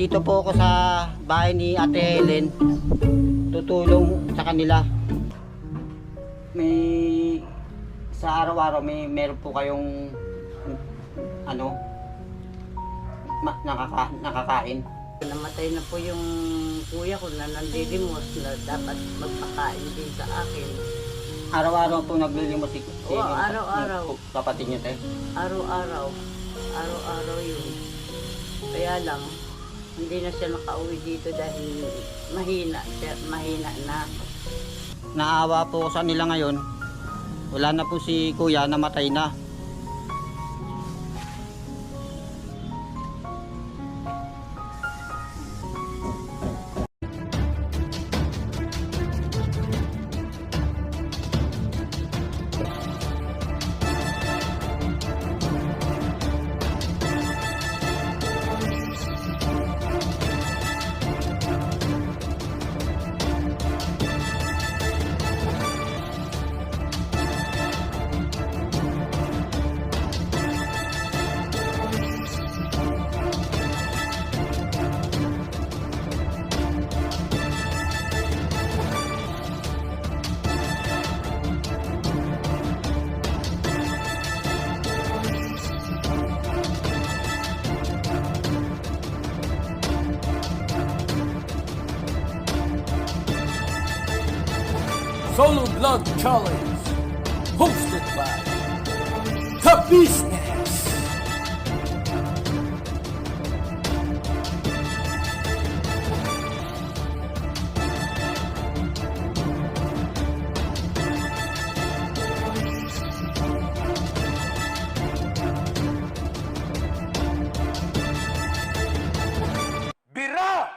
nandito po ako sa bahay ni Ate Helen. Tutulong sa kanila. May sa araw-araw meron po kayong ano nakakain. Namatay na po yung kuya ko na nandilimos na dapat magpakain din sa akin. Araw-araw po naglilimos si Oo, araw-araw. Kapatid niyo, te? Araw-araw. Araw-araw yun. Kaya lang, hindi na siya nakauwi dito dahil mahina na. Naawa po sa nila ngayon. Wala na po si kuya, namatay na. Solo Vlog Challenge, hosted by The Business. Bira!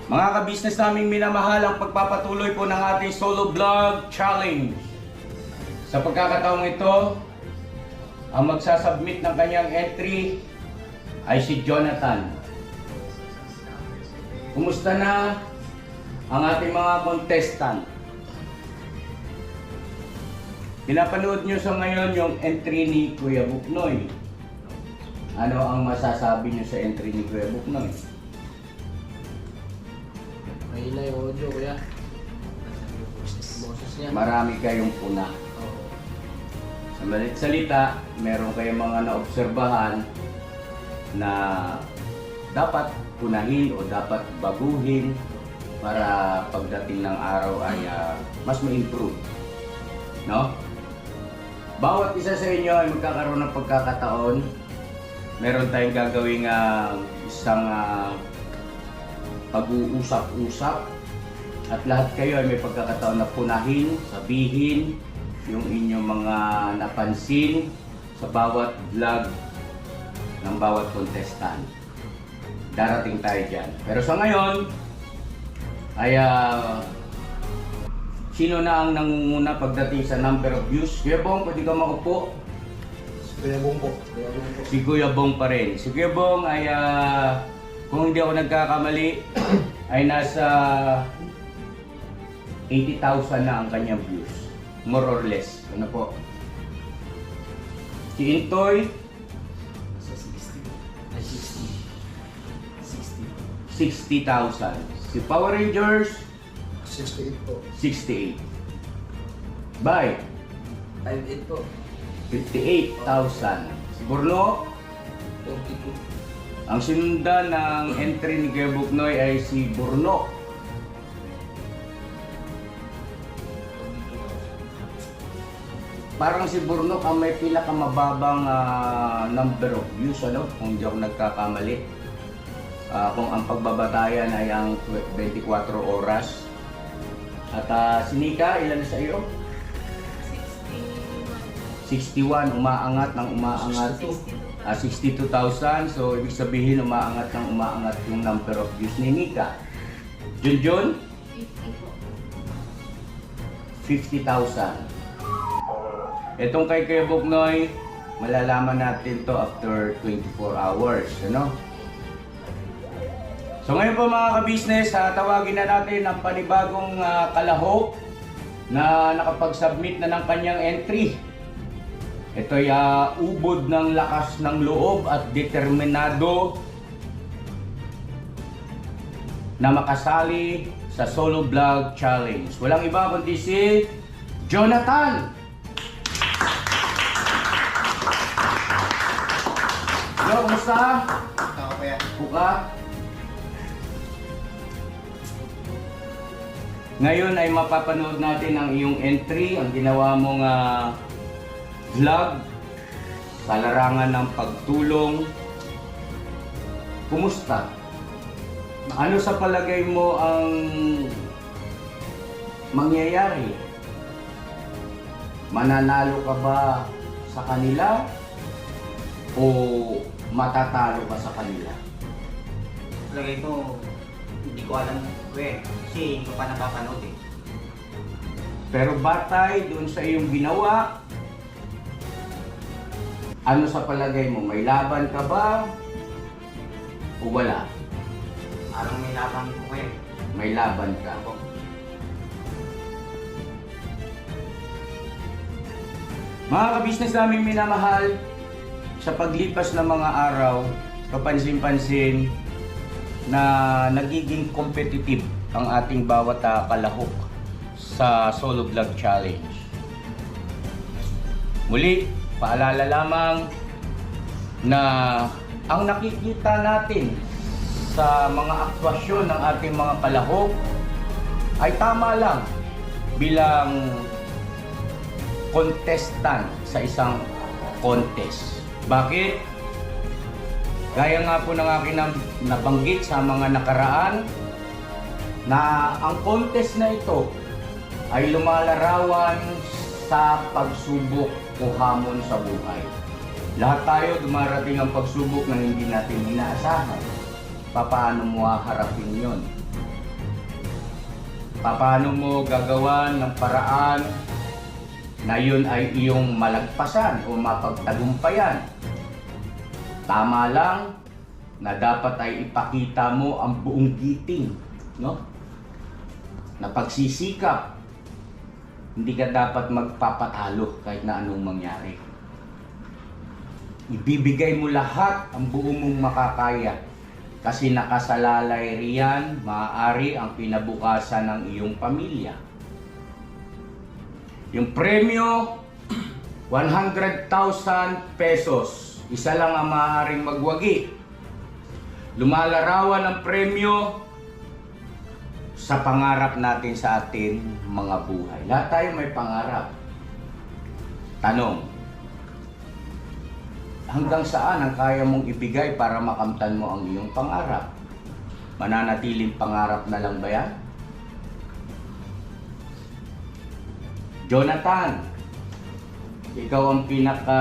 Mga kabisnes naming minamahal, ang pagpapatuloy po ng ating Solo Vlog Challenge. Sa pagkakataong ito, ang magsasubmit ng kanyang entry ay si Jonathan. Kumusta na ang ating mga contestant? Pinapanood nyo sa ngayon yung entry ni Kuya Buknoy. Ano ang masasabi nyo sa entry ni Kuya Buknoy? Mahina yung audio, kuya. Boses niya. Marami kayong puna. Sa malit salita, meron kayong mga naobserbahan na dapat punahin o dapat baguhin para pagdating ng araw ay mas ma-improve. No? Bawat isa sa inyo ay magkakaroon ng pagkakataon. Meron tayong gagawing isang pag-uusap-usap at lahat kayo ay may pagkakataon na punahin, sabihin yung inyong mga napansin sa bawat vlog ng bawat contestant. Darating tayo dyan. Pero sa ngayon ay sino na ang nangunguna pagdating sa number of views? Kuya Bong, pwede ka maupo? Kuya Bong po. Kuya Bong po. Si Kuya Bong pa rin. Si Kuya Bong ay kung hindi ako nagkakamali ay nasa 80,000 na ang kanyang views. More or less. Ano po? Si Intoy, 60,000. Si Power Rangers, 68 po. 68. Bye. 58 po. 58,000. Si Burno, 22. ang sinundan ng entry ni Kuya Buknoy ay si Burno. Parang si Burno ang may pinakamababang number of views, ano? Kung hindi ako nagkakamali. Kung ang pagbabatayan ay ang 24 oras. At si Nika, ilan na sa iyo? 61, umaangat ng umaangat. 62,000, so ibig sabihin umaangat ng umaangat yung number of views ni Nika. Junjun? 50,000. Itong kay Kuya Buknoy, malalaman natin to after 24 hours, ano? So ngayon po mga ka-business, tawagin na natin ang panibagong kalahok na nakapag-submit na ng kanyang entry. Ito'y ubod ng lakas ng loob at determinado na makasali sa Solo Vlog Challenge. Walang iba kundi si Jonathan! Hello, kumusta? Ako kaya. Buka? Ngayon ay mapapanood natin ang iyong entry, ang ginawa mong vlog sa larangan ng pagtulong. Kumusta? Ano sa palagay mo ang mangyayari? Mananalo ka ba sa kanila o matatalo ka sa kanila? Lagay ko, hindi ko alam kasi hindi ko pa napapanood eh. Pero batay doon sa iyong ginawa, ano sa palagay mo? May laban ka ba o wala? Parang may laban ko eh. May laban ka. Mga ka-business namin minamahal, sa paglipas ng mga araw, kapansin-pansin na nagiging competitive ang ating bawat kalahok sa Solo Vlog Challenge. Muli, paalala lamang na ang nakikita natin sa mga aktwasyon ng ating mga kalahok ay tama lang bilang contestant sa isang contest. Bakit? Gaya nga po ng aking nabanggit sa mga nakaraan na ang contest na ito ay lumalarawan sa pagsubok o hamon sa buhay. Lahat tayo dumarating ang pagsubok na hindi natin inaasahan. Paano mo haharapin yon? Paano mo gagawan ng paraan na yun ay iyong malagpasan o mapagtagumpayan? Tama lang na dapat ay ipakita mo ang buong giting, no? Na pagsisikap. Hindi ka dapat magpapatalo kahit na anong mangyari. Ibibigay mo lahat ang buo mong makakaya kasi nakasalalay riyan maaari ang kinabukasan ng iyong pamilya. Yung premyo, 100,000 pesos. Isa lang ang maaaring magwagi. Lumalarawan ang premyo sa pangarap natin sa atin mga buhay. Lahat tayo may pangarap. Tanong, hanggang saan ang kaya mong ibigay para makamtan mo ang iyong pangarap? Mananatiling pangarap na lang ba yan? Jonathan, ikaw ang pinaka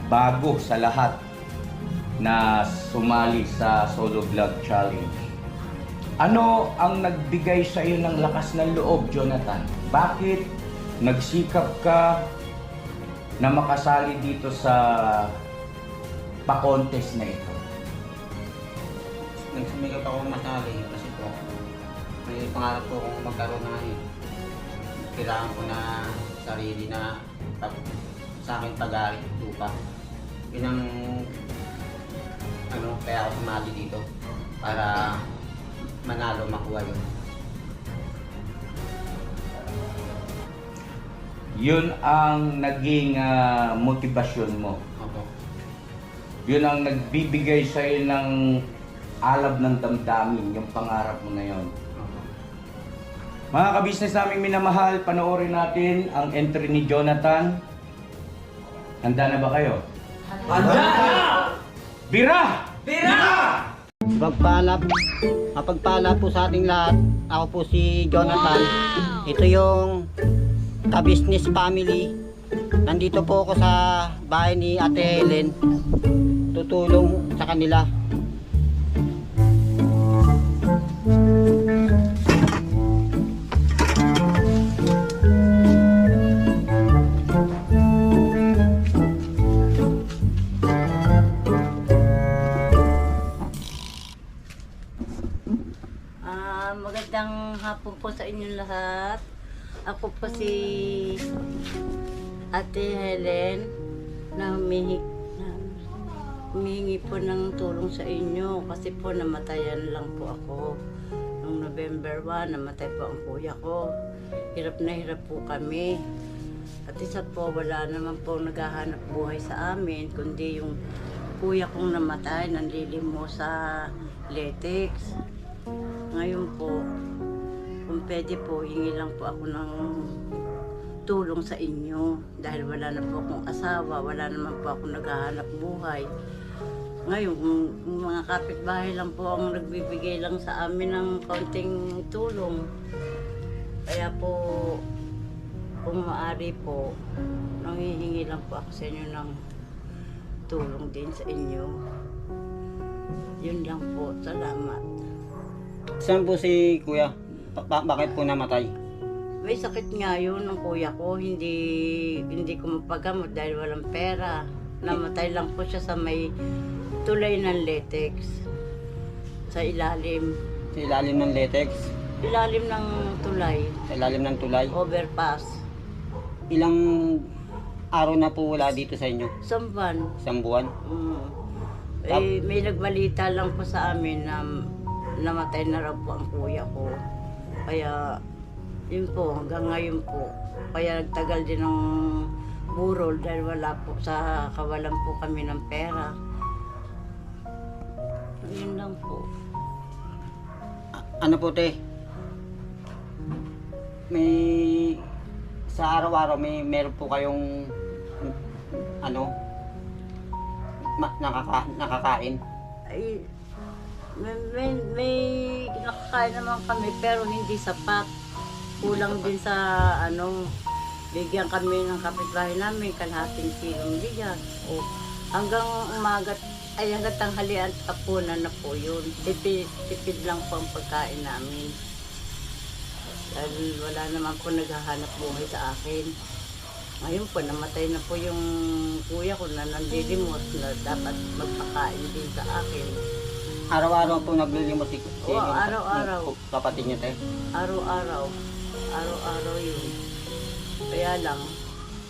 bago sa lahat na sumali sa Solo Vlog Challenge. Ano ang nagbigay sa iyo ng lakas ng loob, Jonathan? Bakit nagsikap ka na makasali dito sa pa-contest na ito? Nagsumikap ako masali kasi po may pangarap ko kung magkaroon na kailangan ko na sarili na sa akin pag-ari lupa. Yun ang kaya ako sumali dito para manalo, makuha yun. Yun ang naging motivasyon mo. Opo. Yun ang nagbibigay sa iyo ng alab ng damdamin, yung pangarap mo na yun. Opo. Mga ka-business namin minamahal, panoorin natin ang entry ni Jonathan. Handa na ba kayo? Handa! Bira! Mapagpala po sa ating lahat. Ako po si Jonathan. Ito yung ka-business family. Nandito po ako sa bahay ni Ate Helen. Tutulong sa kanila. Magandang hapon po sa inyong lahat. Ako po si Ate Helen na humihingi po ng tulong sa inyo kasi po namatayan lang po ako. Noong November 1, namatay po ang kuya ko. Hirap na hirap po kami. At isa po, wala naman po naghahanap buhay sa amin, kundi yung kuya kong namatay, nanlilimo sa latex. Ngayon po, kung pwede po, hingi lang po ako ng tulong sa inyo. Dahil wala na po akong asawa, wala naman po ako naghahanap buhay. Ngayon, kung mga kapitbahay lang po ang nagbibigay lang sa amin ng kaunting tulong. Kaya po, kung maaari po, nanghihingi lang po ako sa inyo ng tulong din sa inyo. Yun lang po, salamat. Saan po si kuya? Bakit po namatay? May sakit nga yun ng kuya ko, hindi ko mapagamot dahil walang pera. Namatay lang po siya sa may tulay ng latex. Sa ilalim. Sa ilalim ng latex? Ilalim ng tulay. Sa ilalim ng tulay? Overpass. Ilang araw na po wala dito sa inyo? Samban. Isang buwan? May nagbalita lang po sa amin na namatay na raw po ang kuya ko. Kaya, yun po, hanggang ngayon po. Kaya nagtagal din ng burol dahil wala po sa kawalan po kami ng pera. Yun lang po. Ano po te? May sa araw-araw meron po kayong nakakain. Ay, may nakakain naman kami pero hindi sapat. Kulang din sa bigyan kami ng kapitbahay namin kalahating kilong bigas. O hanggang umaga ay hanggang tanghalian at tapunan na po yun. Tipid lang po ang pagkain namin. Dahil wala naman po naghahanap buhay sa akin. Ngayon po, namatay na po yung kuya ko na nanlilimos na dapat magpakain din sa akin. Araw-araw po naglilimos si Oo, araw-araw. Kapatid niyo te? Araw-araw. Araw-araw yun. Kaya lang,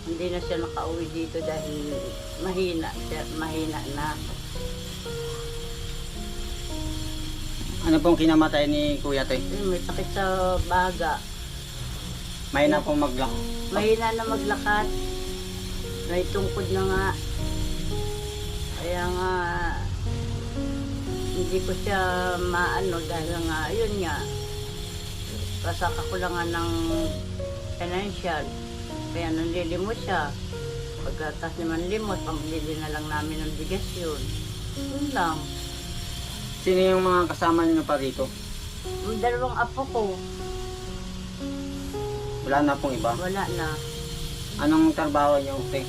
hindi na siya nakauwi dito dahil mahina na. Ano pong kinamatay ni kuya te? May sakit sa baga. May na pong Mahina na maglakad. May tungkod na nga. Kaya nga, hindi ko siya maano dahil nga, yun nga. Kakulangan ng financial. Kaya nanlilimos siya. Pagkatas naman limos, pambili na lang namin ng bigas yun. Yun lang. Sino yung mga kasama niyo pa rito? Yung dalawang apo ko, Wala na pong iba? wala na. Anong trabaho niyo te?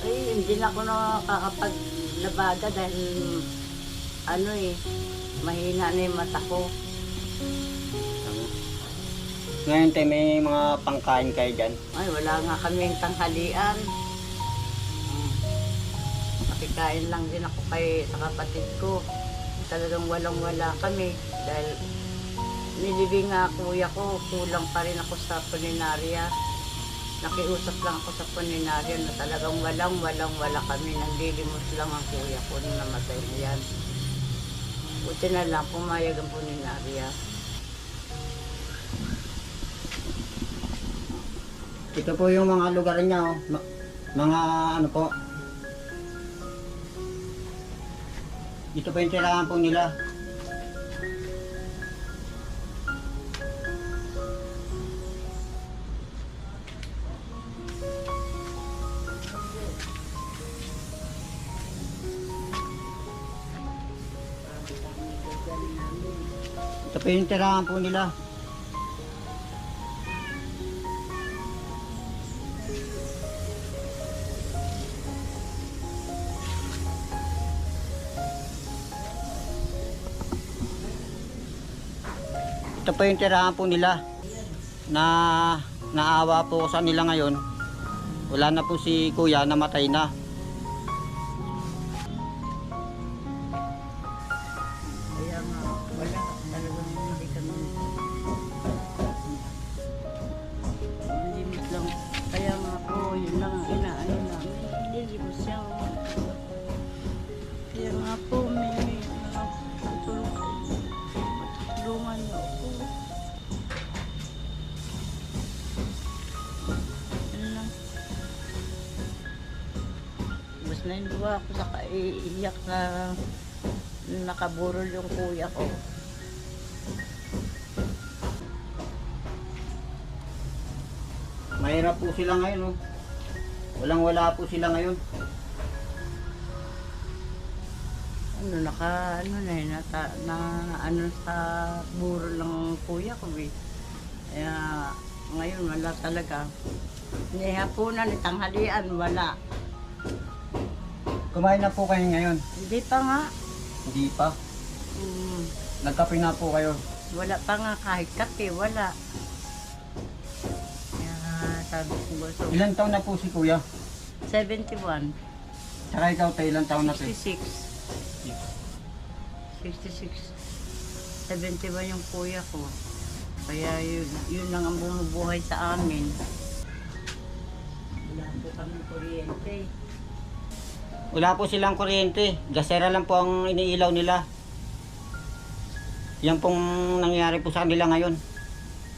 Ay, hindi na ako nakakapaglabada dahil mahina na yung mata ko. Ngayon te, may mga pangkain kayo dyan? Ay, wala nga kaming tanghalian. Makikain lang din ako sa kapatid ko. Talagang walang-wala kami dahil nilibing nga kuya ko, kulang pa rin ako sa puninarya. Nakiusap lang ako sa puninarya na talagang walang-wala kami. Nanlilimos lang ang kuya ko nung namatay na yan. Buti na lang, pumayag ang puninarya. Ito po yung mga lugar niya, oh. Mga ano po. Ito po yung tirahan po nila. Ito po yung tirahan po nila. Ito po yung tirahan po nila na naawa po ko sa nila ngayon. Wala na po si kuya, namatay na. Kaya nga, wala. Talagang hindi kami Ano lang. Basta na hindi ako sa kaiiyak na nakaburol yung kuya ko. Mahirap po sila ngayon, oh. Walang-wala po sila ngayon. Ano, ano na yun, ano sa burol ng kuya ko eh. Kaya ngayon wala talaga. Hindi hapunan, tanghalian, wala. Kumain na po kayo ngayon. Hindi pa nga. Hindi pa. Mm, Nagkape na po kayo. wala pa nga kahit kape, wala. Kaya sabi ko gusto. Ilang taon na po si kuya? 71, Saka ikaw tayo, ilang taon na po? 66. 66. 71 yung kuya ko. Kaya yun lang ang bumubuhay sa amin. Wala po kami kuryente. Wala po silang kuryente. Gasera lang po ang iniilaw nila. Yan pong nangyari po sa kanila ngayon.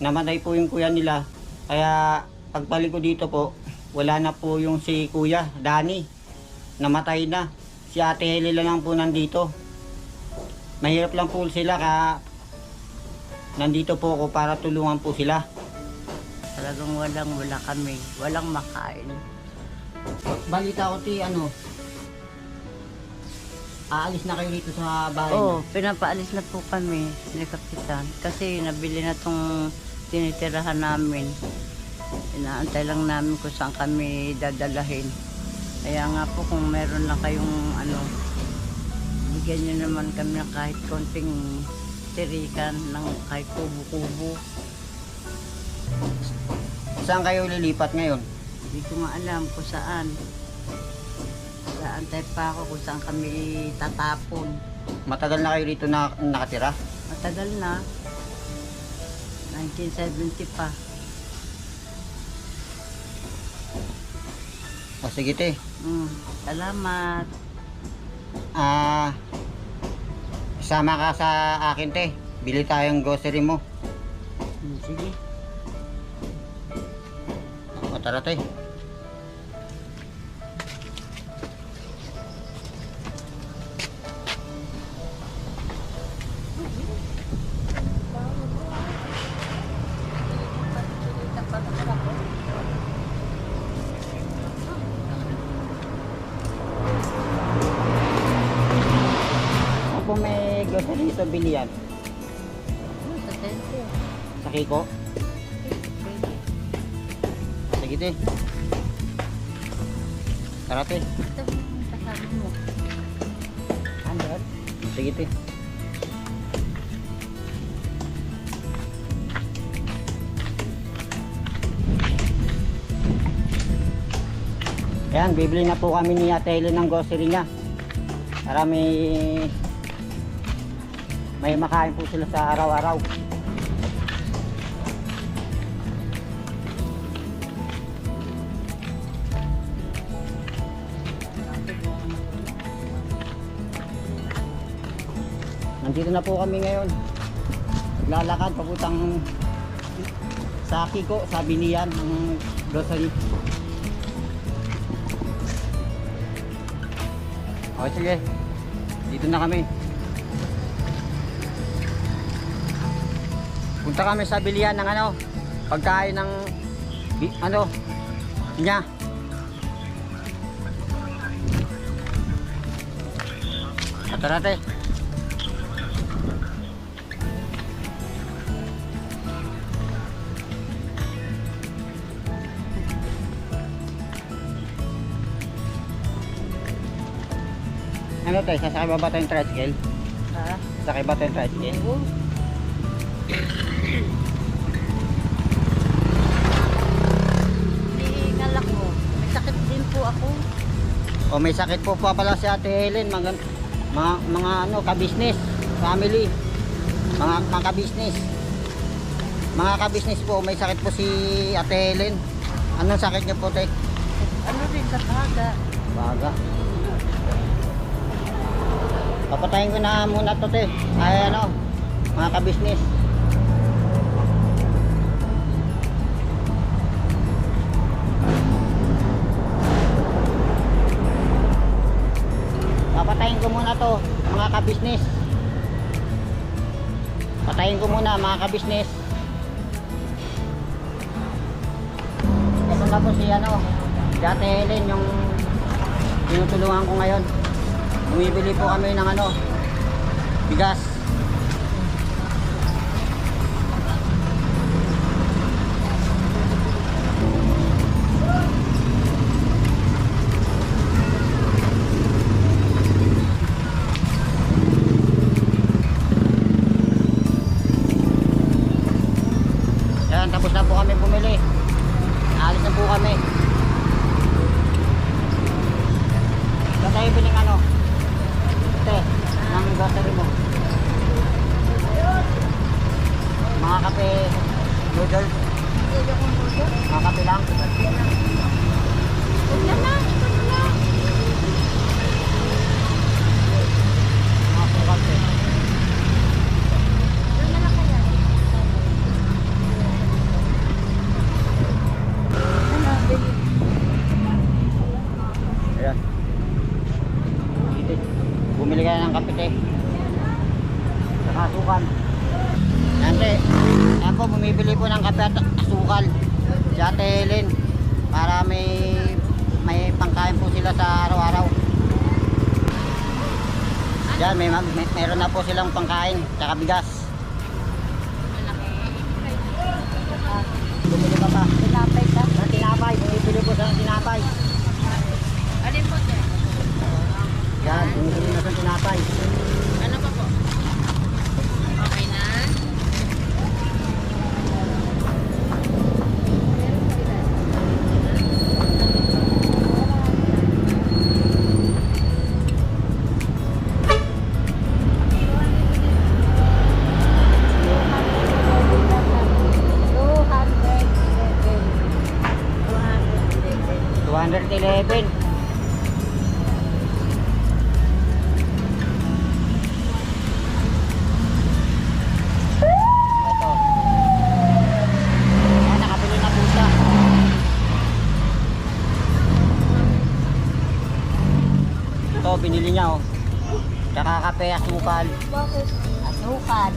Namatay po yung kuya nila. Kaya pagbalik ko dito po, wala na po yung si kuya, Danny. Namatay na. Si ate Helila lang po nandito. Mahirap lang po sila kaya nandito po ako para tulungan po sila. Talagang wala kami. Walang makain. Balita ko aalis na kayo dito sa bahay Oo, niyo. pinapaalis na po kami ni Kapitan. Kasi nabili na tong tinitirahan namin. Inaantay lang namin kung saan kami dadalahin. Kaya nga po kung meron lang kayong bigyan nyo naman kami ng kahit konting tirikan ng kahit kubo-kubo. Saan kayo lilipat ngayon? Hindi ko nga alam kung saan. Naantay pa ako kung saan kami tatapon. Matagal na kayo dito nakatira? Matagal na. 1970 pa. O sige te. Salamat. Sama ka sa akin te. Bili tayong grocery mo. Sige. O tara te. Kung may grocery dito, bili yan. Sa tente. Sa Kiko. Sige te. Tara te. Ito yung kasama mo. 100? Sige te. Ayan, bibili na po kami ni Ate Helen ng grocery niya. Para may makain po sila sa araw-araw. Nandito na po kami ngayon. Naglalakad papuntang sa Kiko, sa Binian ng grocery. Okay, sige. Dito na kami. Punta kami sa bilihan ng pagkain ng niya. Tara te. Ano tayo, sasakay ba ba tayong tricycle? Ha? Sasakay ba tayong tricycle? Oo. Hinihingal ako. May sakit din po ako. O may sakit po pa pala si Ate Helen, mga ka-business, family, mga ka-business. Mga ka-business po, may sakit po si Ate Helen. Anong sakit niyo po, te? Ano rin sa baga? Baga. Papatayin ko na muna to, te. Ay mga ka-business. kabisnes. Patayin ko muna mga kabisnes. Ito na po si Ate Helen, yung tinutulungan ko ngayon. Bumibili po kami ng bigas. Yan, tapos na po kami bumili. Alis na po kami. Saan tayo biling ng grocery mo? Mga kape, noodles. Mga kape lang. Mga kape. Ayan. Bumili ka ng kape, te. Saka asukal. Yan, te. Yan po, bumibili po ng kape at asukal. Si Ate Helen. Para may pangkain po sila sa araw-araw. Yan, meron na po silang pangkain. Tsaka bigas. Bumili ka pa. Tinapay ka? Ng tinapay. Bumibili po sa tinapay. Alin po, sir? Yan, bumibili na sa tinapay. Ano pa po? Okay na? $211. Ito. Ayan, nakabili na po siya. Ito, binili niya Tsaka kape, asukal. Asukal.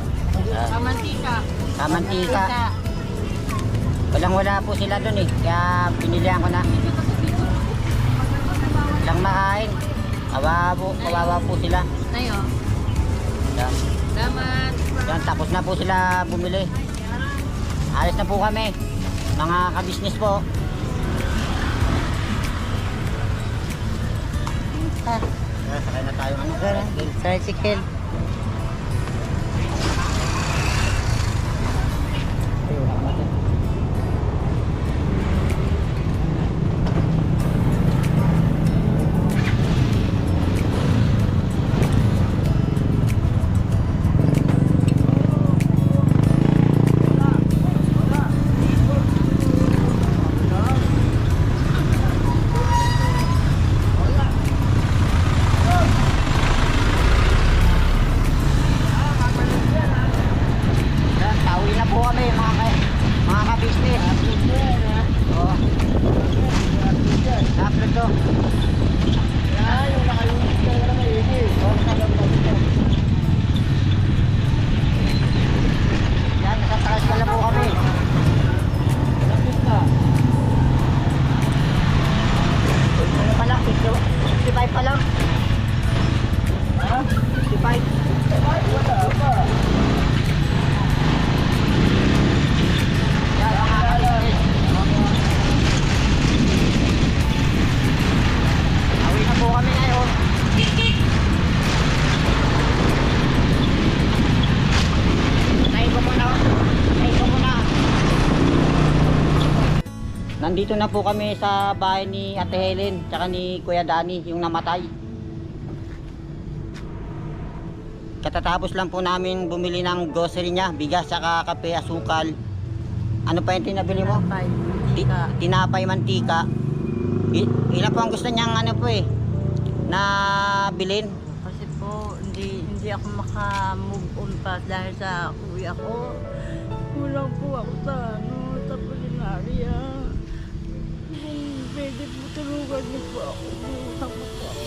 Kamantika. Kamantika. Walang-wala po sila dun kaya pinilihan ko na. Lang makain. Kawawa po sila. Tayo. Yan. Salamat. Yan, tapos na po sila bumili. Alis na po kami. Mga kabisnes po. Sakay na tayo Tricycle. Yan, pauwi na po kami mga kabisnes. Oo. Upload to. Yan, nasa tricycle na po kami. Ano pa lang, 55 pa lang. 55. Yan, mga kabisnes. Awi na po kami ngayon. Tayo ko muna. Nandito na po kami sa bahay ni Ate Helen tsaka ni Kuya Danny, yung namatay. Katatapos lang po namin bumili ng grocery niya, bigas tsaka kape, asukal. Ano pa yung tinabili mo? Tinapay, mantika. Ilan po ang gusto niyang na bilhin? Kasi po, hindi ako maka-move on pa dahil sa kuya ko. Kulang po ako sa pag-inarya. Kung pwede po tulungan niyo po ako, utang po ako.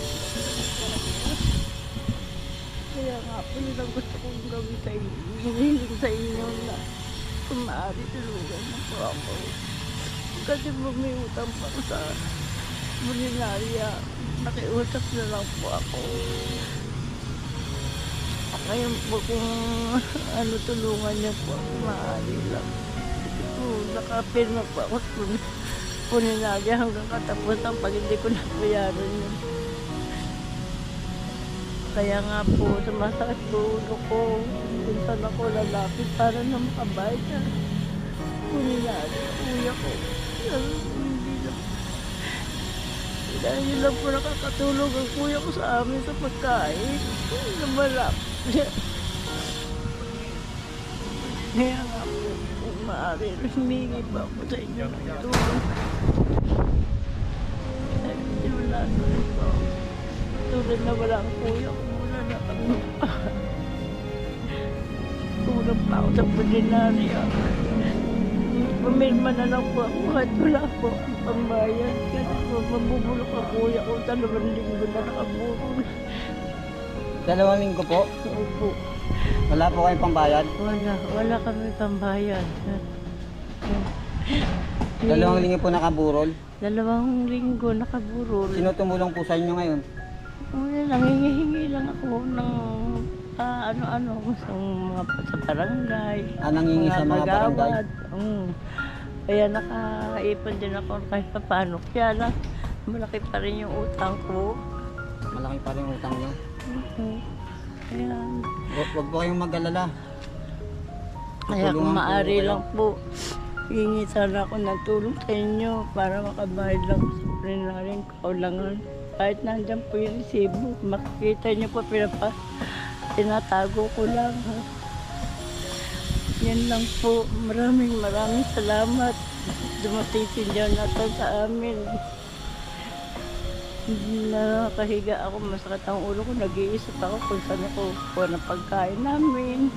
Kaya nga po yun ang gusto kong gawin sa inyo. Hinihiling sa inyo na kung maaari tulungan mo po ako. Kasi po may utang pa ako sa Bulinaria. Nakiusap na lang po ako. Ngayon po kung ano tulungan niyo po, maaari lang. Kasi po nakapirma po ako sa Bulinaria hanggang katapusan pag hindi ko nabayaran yun. Kaya nga po, sumasakit po ulo ko. Minsan ako lalapit para na makabayad na. Kuninari, kuya ko. Hindi lang. Dahil yun lang po nakakatulog ang kuya ko sa amin sa pagkain. Nabalap siya. Kaya nga po, kung maaari, humingi pa ako sa inyo ng tulong. Dahil wala na rin po. Tulad na wala ang kuya ko, wala na kami. Tulad pa ako sa Bulinaria. Pumirma na lang po ako kahit wala po ang pambayad. Kasi po, mabubulok ang kuya ko, 2 linggo na nakabulong. 2 linggo po? Opo. Wala po kayong pambayad? Wala kami pambayad. 2 linggo po nakaburol? 2 linggo nakaburol. Sino tumulong po sa inyo ngayon? Nangingihingi lang ako ng ano-ano sa mga sa barangay. Nangingi sa mga barangay? kagawad. Kaya nakaipon din ako kahit pa paano. Kaya lang, malaki pa rin yung utang ko. Malaki pa rin utang nyo. Kaya, Huwag po kayong mag-alala. kaya kung Tutulungan po maaari kayo. lang po, hingi sana ako ng tulong sa inyo para makabayad lang sa prinaring kaulangan. Kahit nandyan po yung resibo, makikita niyo po tinatago ko lang. Ha? Yan lang po. Maraming salamat. Dumating si Jonathan sa amin. Nakakahiga ako, masakit ang ulo ko. Nag-iisip ako kung saan ako kuha ng pagkain namin.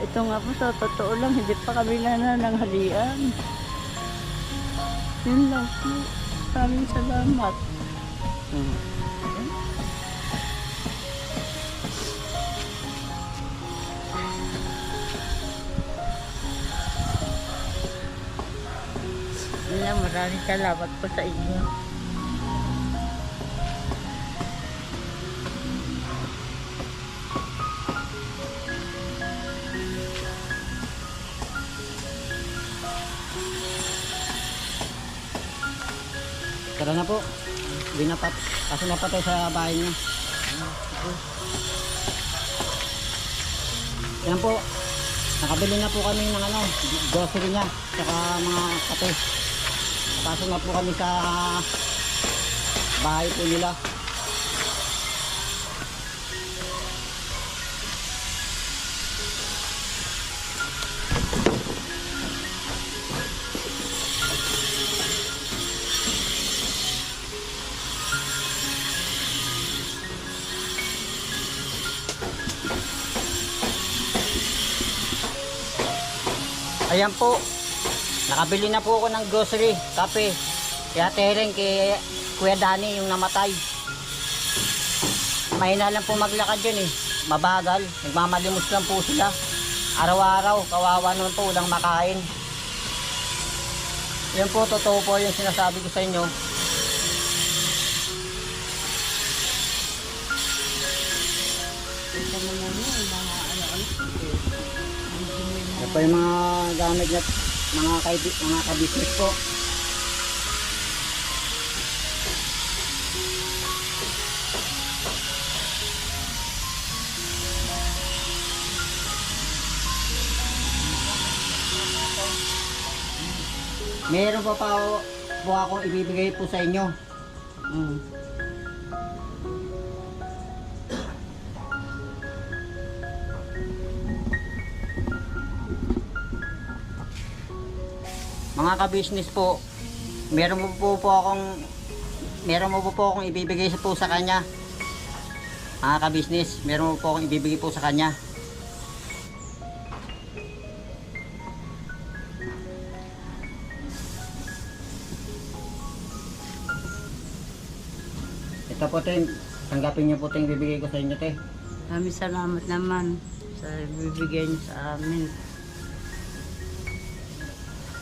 Ito nga po sa totoo lang, hindi pa kami nanananghalian. Yun lang po. Maraming salamat. Maraming salamat po sa inyo. Tara na po. Kasi napatay sa bahay niya. Yan po. Nakabili na po kami ng grocery niya. Saka mga kape. Pasok na po kami sa bahay po nila. Ayan po. Nakabili na po ako ng grocery, kape. Kaya Helen, kay Kuya Danny yung namatay. Mahina lang po maglakad yun eh. Mabagal. Nagmamalimos lang po sila. Araw-araw, kawawa naman po, walang makain. Yan po, totoo po yung sinasabi ko sa inyo. Yan po yung mga gamit niya, mga kabisnes po. Meron pa po akong ibibigay po sa inyo. Mga ka-business po, meron po akong ibibigay po sa kanya. Mga ka-business, meron po akong ibibigay po sa kanya. Ito po, te, tanggapin niyo po, te, yung bibigay ko sa inyo, te. Maraming salamat naman sa bibigay niyo sa amin.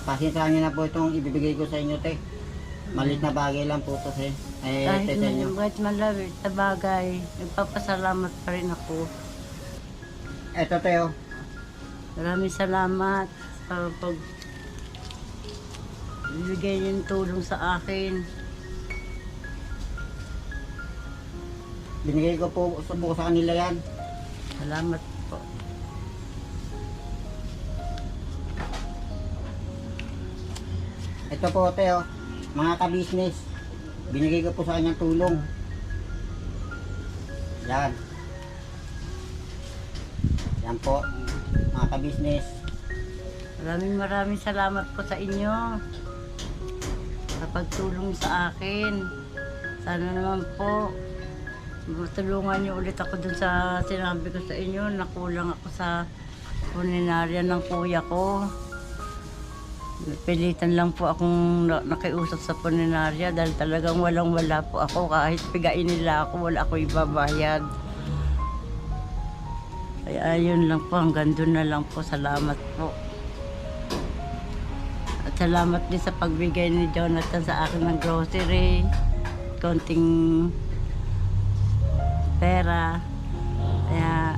Pasensyahan niyo na po itong ibibigay ko sa inyo, te. Malit na bagay lang po to, te. Kahit Te, sa inyo. kahit malawit na bagay, nagpapasalamat pa rin ako. Eto, te, oh. Maraming salamat sa pag bibigay niyo ng tulong sa akin. Binigay ko po sa kanila yan. Salamat po. Ito po, te, oh. Mga ka-business. Binigay ko po sa kanyang tulong. Yan. Yan po, mga ka-business. Maraming salamat po sa inyo sa pagtulong sa akin. Sana naman po matulungan niyo ulit ako dun sa sinabi ko sa inyo. Nakulang ako sa punerarya ng kuya ko. Pilitan lang po akong nakiusap sa punerarya dahil talagang walang-wala po ako. Kahit pigain nila ako, wala ako ibabayad. Kaya ayun lang po, hanggang doon na lang po. Salamat po. At salamat din sa pagbigay ni Jonathan sa akin ng grocery. Konting pera. Kaya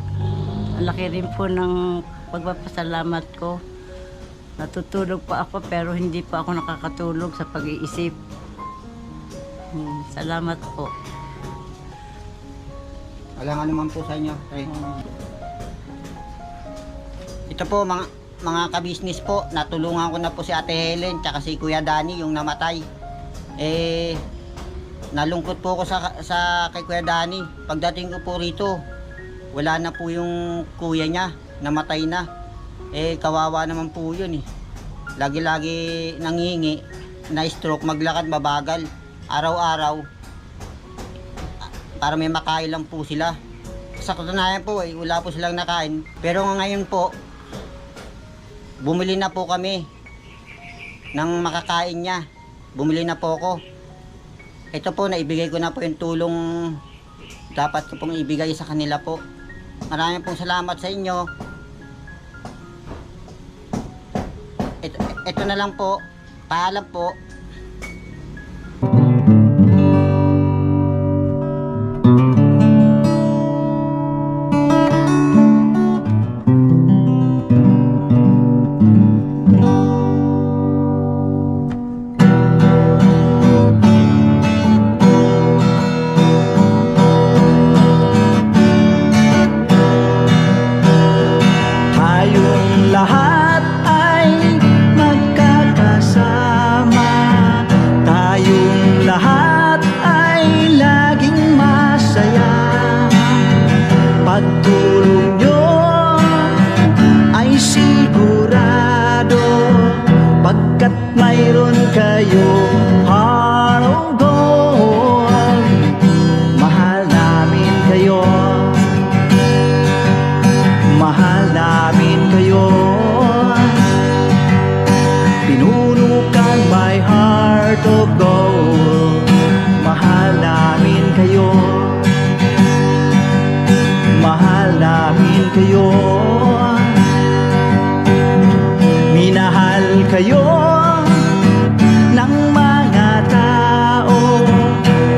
ang laki rin po ng pagpapasalamat ko. Natutulog pa ako pero hindi pa ako nakakatulog sa pag-iisip. Salamat po. Walang ano man po sa inyo, te. Ito po, mga ka-business po, natulungan ko na po si Ate Helen tsaka si Kuya Danny yung namatay. Nalungkot po ako sa kay Kuya Danny. Pagdating ko po rito, wala na po yung kuya niya, namatay na. Kawawa naman po yun eh. Lagi-lagi nangingi, na-stroke, maglakad, mabagal. Araw-araw, para may makain lang po sila. Sa katunayan po wala po silang nakain. Pero ngayon po, bumili na po kami ng makakain niya. Bumili na po ako. Ito po, naibigay ko na po yung tulong dapat ko pong ibigay sa kanila po. Maraming pong salamat sa inyo. Ito na lang po. Paalam po. Tayong lahat ay magkakasama. Tayong lahat ay laging masaya. Pagtulong nyo ay sigurado, pagkat mayroon kayo heart of gold. Mahal namin kayo. Mahal namin kayo. Pinunukan my heart of gold. Mahal namin kayo. Mahal namin kayo. Minahal kayo ng mga tao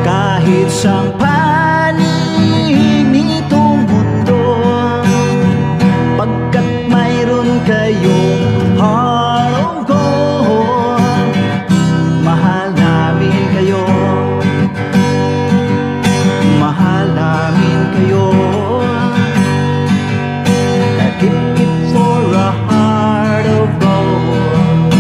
kahit sa panig nitong mundo, pagkat mayroon kayong heart of gold. Mahal namin kayo. Mahal namin kayo. Keep it for a heart of gold.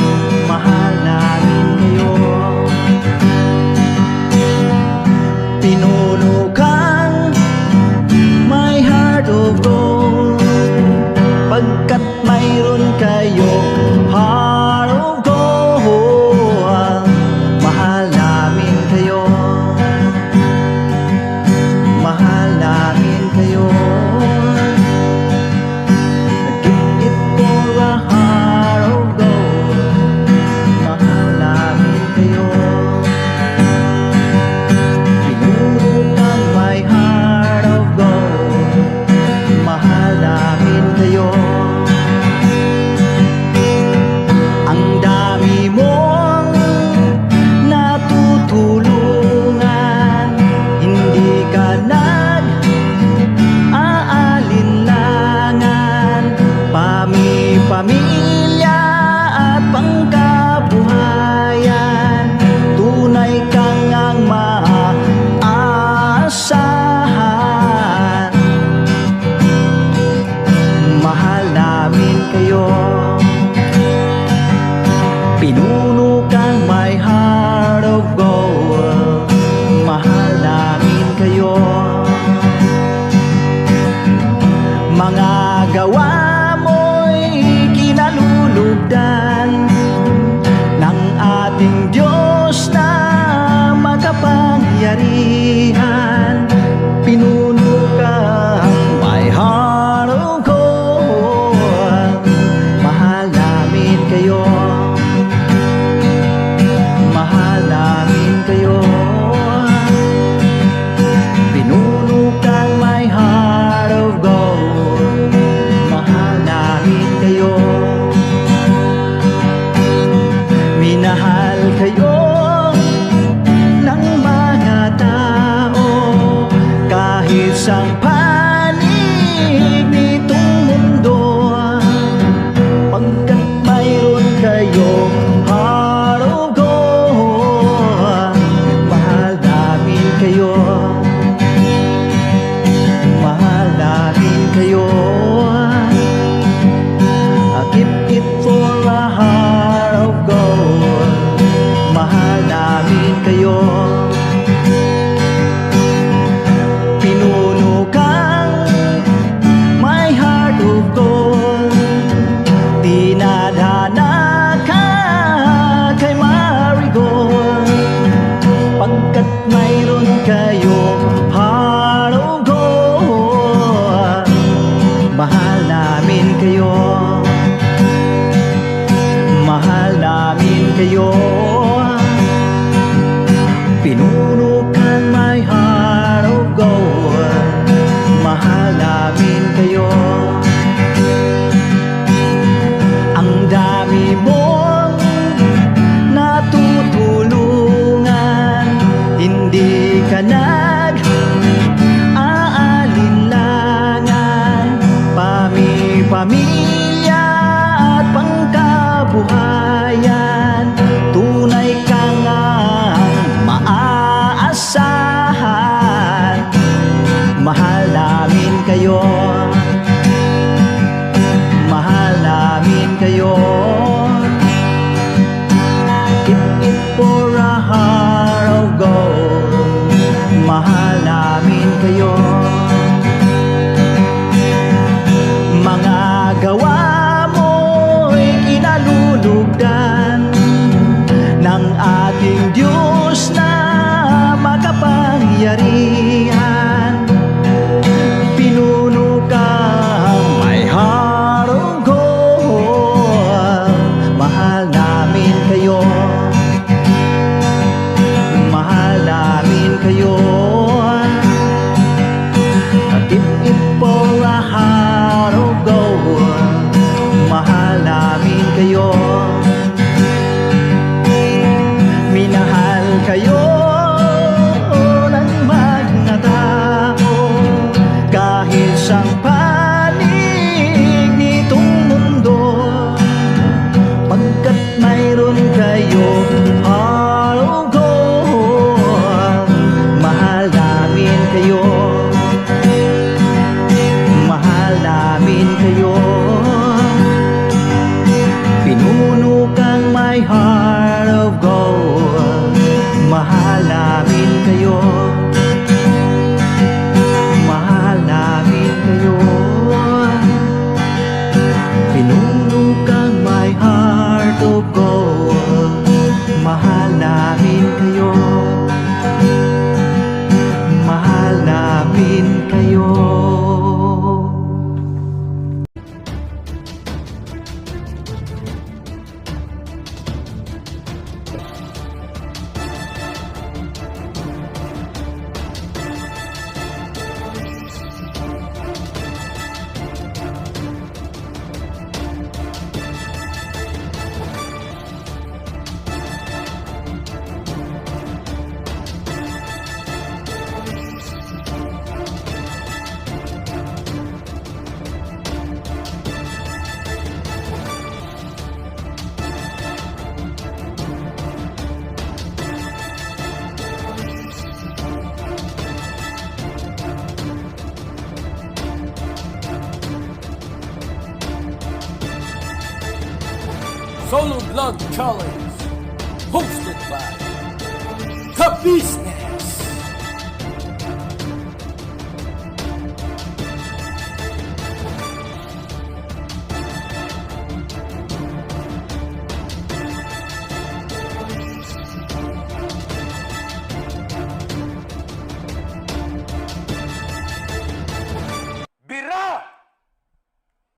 kayo. Mahal namin kayo. Pinuno kang my heart of gold. Mahal namin kayo. Minahal kayo ng mga tao kahit sa panig nitong mundo, pagkat mayroon kayong heart of gold. Mahal namin kayo. Mahal namin kayo. I keep it for a heart of gold. Mahal namin kayo. Pinuno kang my heart of gold. Dinadana ka kay Marigold, pagkat mayroon kayong heart of gold. Mahal namin kayo. Mahal namin kayo. Pinuno kang my heart of gold. Mahal namin kayo. Ang dami mong natutulungan, hindi ka nag-aalinlangan. Pamilya at pangkabuhayan, tunay kang maaasahan. Mahal namin kayo. Mahal namin kayo. Keep it for a heart of gold. Mahal namin kayo. Mga gawa mo'y kinalulugdan ng ating Diyos na makapangyarihan. Pinuno kang my heart of gold. Mahal namin kayo. Mahal namin kayo. Keep it for a heart of gold. Mahal namin kayo. Minahal kayo ng mga tao kahit sa panig nitong mundo, pagkat mayroon kayong heart of gold. Mahal namin kayo. Mahal namin kayo. Pinuno kang my heart of gold. Mahal namin kayo. Mahal namin kayo. Pinuno kang my heart of gold. Mahal namin kayo. Mahal namin kayo. Solo Vlog Challenge, hosted by Kabisnes.